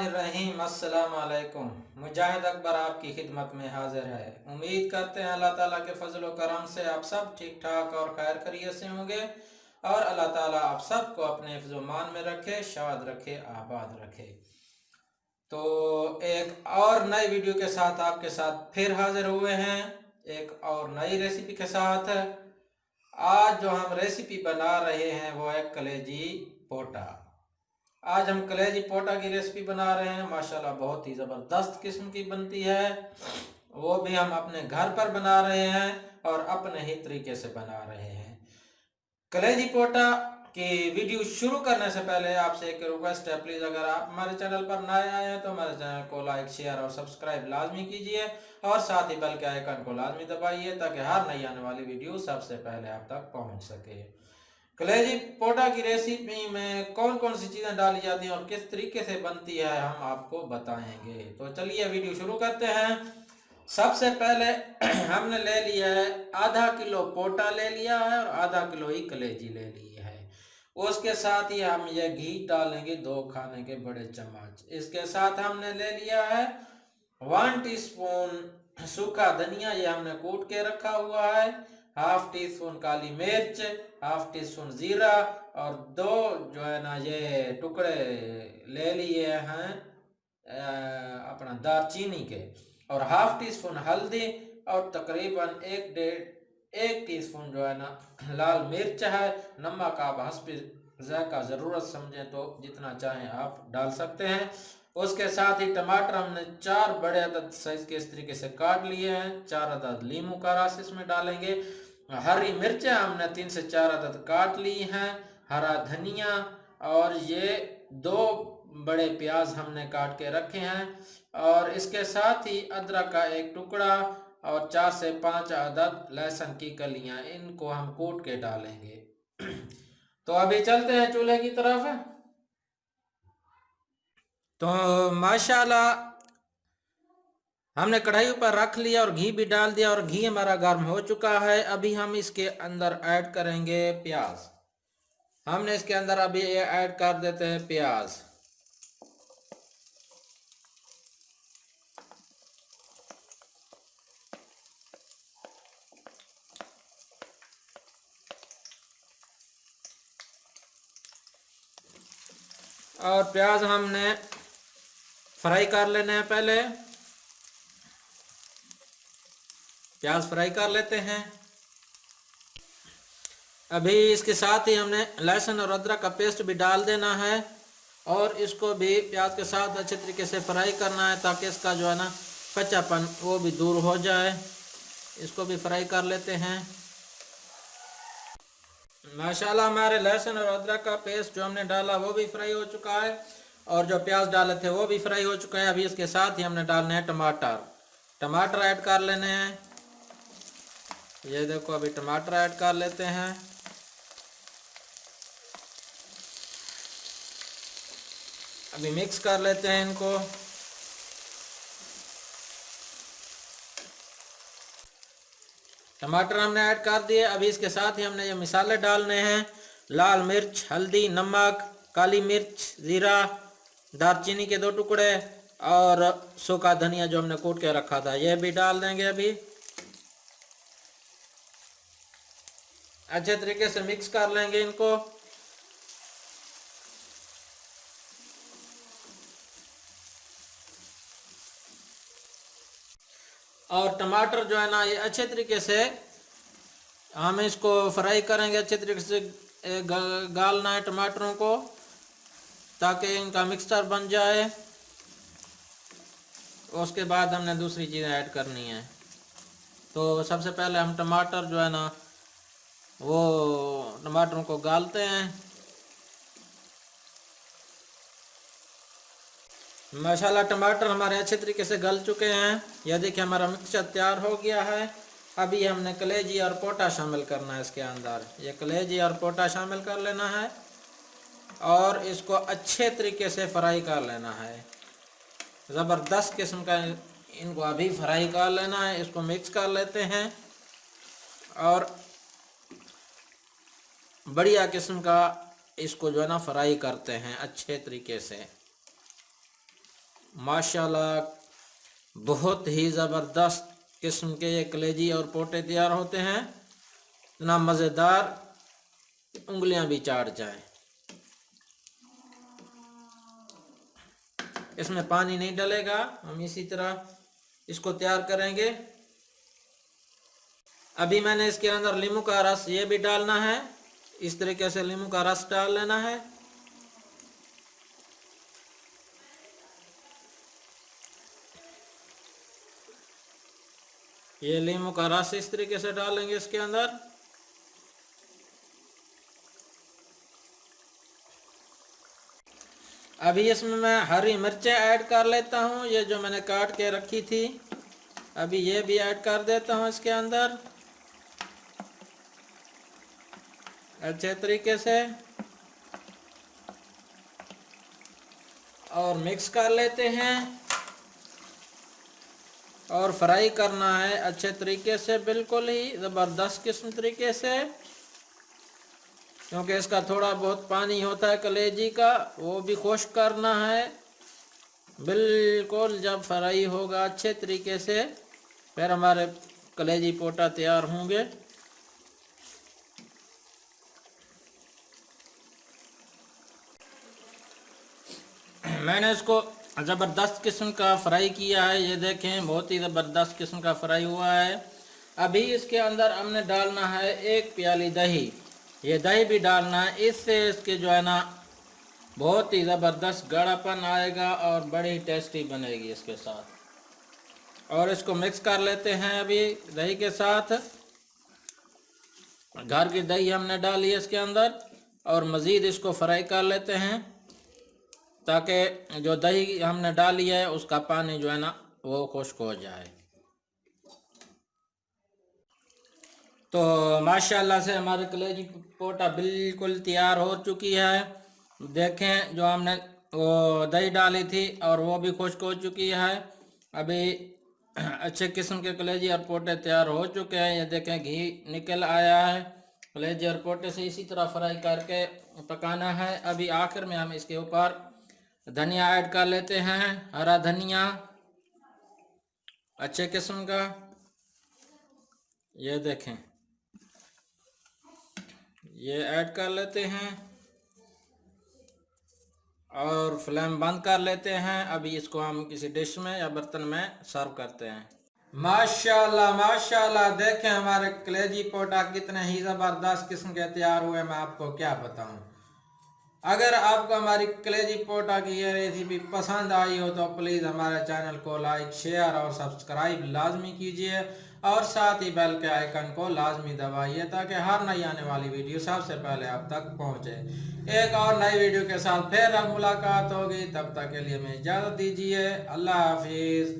बिस्मिल्लाहिर्रहमानिर्रहीम। अस्सलाम वालेकुम। मुजाहिद अकबर आपकी खिदमत में हाजिर है। उम्मीद करते हैं अल्लाह ताला के फजल व करम से आप सब ठीक ठाक और खैर खैरियत से होंगे और अल्लाह ताला आप सबको अपने हिफ्ज़-ओ-मान में रखे, शाद रखे, आबाद रखे। तो एक और नई वीडियो के साथ आपके साथ फिर हाजिर हुए हैं, एक और नई रेसिपी के साथ। आज जो हम रेसिपी बना रहे हैं वो है कलेजी पोटा। आज हम कलेजी पोटा की रेसिपी बना रहे हैं। माशाल्लाह बहुत ही ज़बरदस्त किस्म की बनती है, वो भी हम अपने घर पर बना रहे हैं और अपने ही तरीके से बना रहे हैं। कलेजी पोटा की वीडियो शुरू करने से पहले आपसे एक रिक्वेस्ट है, प्लीज़ अगर आप हमारे चैनल पर नए आए हैं तो हमारे चैनल को लाइक शेयर और सब्सक्राइब लाजमी कीजिए और साथ ही बेल के आइकन को लाजमी दबाइए ताकि हर नई आने वाली वीडियो सबसे पहले आप तक पहुंच सके। कलेजी पोटा की रेसिपी में कौन कौन सी चीज़ें डाली जाती हैं और किस तरीके से बनती है हम आपको बताएंगे। तो चलिए वीडियो शुरू करते हैं। सबसे पहले हमने ले लिया है आधा किलो पोटा ले लिया है और आधा किलो ही कलेजी ले ली है। उसके साथ ही हम ये घी डालेंगे 2 खाने के बड़े चम्मच। इसके साथ हमने ले लिया है 1 टीस्पून सूखा धनिया, ये हमने कूट के रखा हुआ है। हाफ टी स्पून काली मिर्च, हाफ टी स्पून जीरा और 2 जो है ना ये टुकड़े ले लिए हैं अपना दालचीनी के, और हाफ टी स्पून हल्दी और तकरीबन 1 टीस्पून जो है ना लाल मिर्च है। नमक आप हस्बे ज़ायका ज़रूरत समझें तो जितना चाहें आप डाल सकते हैं। उसके साथ ही टमाटर हमने 4 बड़े अदद साइज के इस तरीके से काट लिए हैं। 4 अदद लीमू का रस इसमें डालेंगे। हरी मिर्चें हमने 3 से 4 अदद काट ली हैं। हरा धनिया और ये 2 बड़े प्याज हमने काट के रखे हैं और इसके साथ ही अदरक का 1 टुकड़ा और 4 से 5 अदद लहसुन की कलियां, इनको हम कूट के डालेंगे। तो अभी चलते हैं चूल्हे की तरफ। तो माशाल्लाह हमने कढ़ाई ऊपर रख लिया और घी भी डाल दिया और घी हमारा गर्म हो चुका है। अभी हम इसके अंदर ऐड करेंगे प्याज। हमने इसके अंदर अभी ये ऐड कर देते हैं प्याज। और प्याज हमने फ्राई कर लेने हैं। पहले प्याज फ्राई कर लेते हैं। अभी इसके साथ ही हमने लहसुन और अदरक का पेस्ट भी डाल देना है और इसको भी प्याज के साथ अच्छे तरीके से फ्राई करना है ताकि इसका जो है ना कच्चापन वो भी दूर हो जाए। इसको भी फ्राई कर लेते हैं। माशाल्लाह हमारे लहसुन और अदरक का पेस्ट जो हमने डाला वो भी फ्राई हो चुका है और जो प्याज डाले थे वो भी फ्राई हो चुका है। अभी इसके साथ ही हमने डालने हैं टमाटर ऐड कर लेने हैं। ये देखो अभी टमाटर ऐड कर लेते हैं। अभी मिक्स कर लेते हैं इनको। टमाटर हमने ऐड कर दिए। अभी इसके साथ ही हमने ये मसाले डालने हैं। लाल मिर्च, हल्दी, नमक, काली मिर्च, ज़ीरा, दालचीनी के 2 टुकड़े और सूखा धनिया जो हमने कूट के रखा था ये भी डाल देंगे। अभी अच्छे तरीके से मिक्स कर लेंगे इनको। और टमाटर जो है ना ये अच्छे तरीके से हम इसको फ्राई करेंगे। अच्छे तरीके से गालना है टमाटरों को ताकि इनका मिक्सचर बन जाए। उसके बाद हमने दूसरी चीज़ें ऐड करनी है। तो सबसे पहले हम टमाटर जो है ना वो टमाटरों को गालते हैं। माशाल्लाह टमाटर हमारे अच्छे तरीके से गल चुके हैं। यह देखिए हमारा मिक्सचर तैयार हो गया है। अभी हमने कलेजी और पोटा शामिल करना है इसके अंदर। ये कलेजी और पोटा शामिल कर लेना है और इसको अच्छे तरीके से फ्राई कर लेना है। ज़बरदस्त किस्म का इनको अभी फ्राई कर लेना है। इसको मिक्स कर लेते हैं और बढ़िया किस्म का इसको जो है ना फ्राई करते हैं अच्छे तरीके से। माशाल्लाह बहुत ही ज़बरदस्त किस्म के ये कलेजी और पोटे तैयार होते हैं, इतना मज़ेदार, उंगलियां भी चाट जाए। इसमें पानी नहीं डलेगा, हम इसी तरह इसको तैयार करेंगे। अभी मैंने इसके अंदर नींबू का रस ये भी डालना है, इस तरीके से नींबू का रस डाल लेना है। ये नींबू का रस इस तरीके से डालेंगे इसके अंदर। अभी इसमें मैं हरी मिर्चें ऐड कर लेता हूँ, ये जो मैंने काट के रखी थी, अभी ये भी ऐड कर देता हूँ इसके अंदर अच्छे तरीके से, और मिक्स कर लेते हैं और फ्राई करना है अच्छे तरीके से, बिल्कुल ही ज़बरदस्त किस्म तरीके से, क्योंकि इसका थोड़ा बहुत पानी होता है कलेजी का, वो भी खुश्क करना है बिल्कुल। जब फ्राई होगा अच्छे तरीके से फिर हमारे कलेजी पोटा तैयार होंगे। मैंने इसको ज़बरदस्त किस्म का फ्राई किया है, ये देखें बहुत ही ज़बरदस्त किस्म का फ्राई हुआ है। अभी इसके अंदर हमने डालना है 1 प्याली दही, ये दही भी डालना है, इससे इसके जो है ना बहुत ही ज़बरदस्त गाढ़ापन आएगा और बड़ी टेस्टी बनेगी इसके साथ। और इसको मिक्स कर लेते हैं अभी दही के साथ। घर की दही हमने डाली है इसके अंदर, और मज़ीद इसको फ्राई कर लेते हैं ताकि जो दही हमने डाली है उसका पानी जो है ना वो खुश्क हो जाए। तो माशाल्लाह से हमारे कलेजी पोटा बिल्कुल तैयार हो चुकी है। देखें जो हमने वो दही डाली थी और वो भी खुश्क हो चुकी है। अभी अच्छे किस्म के कलेजी और पोटे तैयार हो चुके हैं, ये देखें घी निकल आया है। कलेजी और पोटे से इसी तरह फ्राई करके पकाना है। अभी आखिर में हम इसके ऊपर धनिया ऐड कर लेते हैं, हरा धनिया अच्छे किस्म का, ये देखें ये ऐड कर लेते हैं और फ्लेम बंद कर लेते हैं। अभी इसको हम किसी डिश में या बर्तन में सर्व करते हैं। माशाल्लाह माशाल्लाह, देखें हमारे कलेजी पोटा कितने ही ज़बरदस्त किस्म के तैयार हुए, मैं आपको क्या बताऊं। अगर आपको हमारी कलेजी पोटा की ये रेसिपी पसंद आई हो तो प्लीज़ हमारे चैनल को लाइक, शेयर और सब्सक्राइब लाजमी कीजिए, और साथ ही बेल के आइकन को लाजमी दबाइए ताकि हर नई आने वाली वीडियो सबसे पहले आप तक पहुंचे। एक और नई वीडियो के साथ फिर अब मुलाकात होगी, तब तक के लिए मैं इजाज़त दीजिए। अल्लाह हाफिज़।